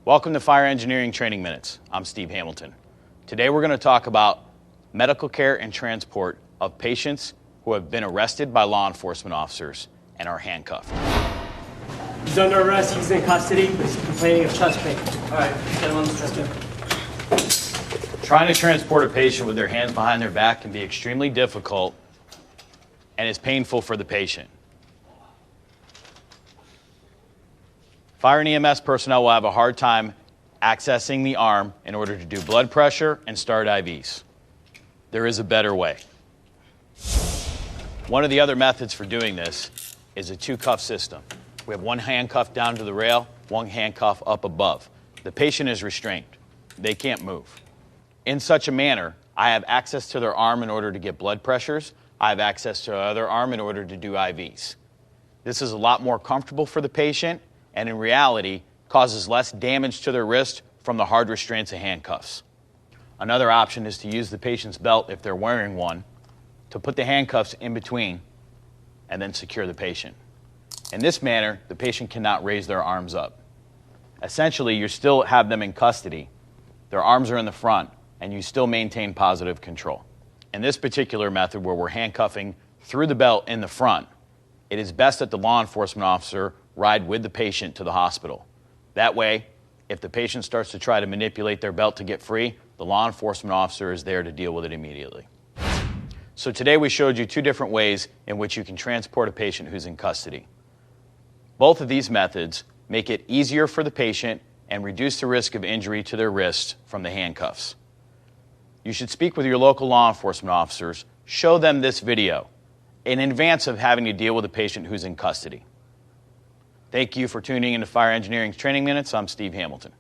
Welcome to Fire Engineering Training Minutes. I'm Steve Hamilton. Today we're going to talk about medical care and transport of patients who have been arrested by law enforcement officers and are handcuffed. He's under arrest, he's in custody, but he's complaining of chest pain. All right, get him on the stretcher. Trying to transport a patient with their hands behind their back can be extremely difficult and is painful for the patient. Fire and EMS personnel will have a hard time accessing the arm in order to do blood pressure and start IVs. There is a better way. One of the other methods for doing this is a two-cuff system. We have one handcuff down to the rail, one handcuff up above. The patient is restrained. They can't move. In such a manner, I have access to their arm in order to get blood pressures. I have access to their other arm in order to do IVs. This is a lot more comfortable for the patient and in reality causes less damage to their wrist from the hard restraints of handcuffs. Another option is to use the patient's belt if they're wearing one to put the handcuffs in between and then secure the patient. In this manner, the patient cannot raise their arms up. Essentially, you still have them in custody. Their arms are in the front and you still maintain positive control. In this particular method where we're handcuffing through the belt in the front, it is best that the law enforcement officer ride with the patient to the hospital. That way, if the patient starts to try to manipulate their belt to get free, the law enforcement officer is there to deal with it immediately. So today we showed you two different ways in which you can transport a patient who's in custody. Both of these methods make it easier for the patient and reduce the risk of injury to their wrists from the handcuffs. You should speak with your local law enforcement officers, show them this video in advance of having to deal with a patient who's in custody. Thank you for tuning into Fire Engineering Training Minutes. I'm Steve Hamilton.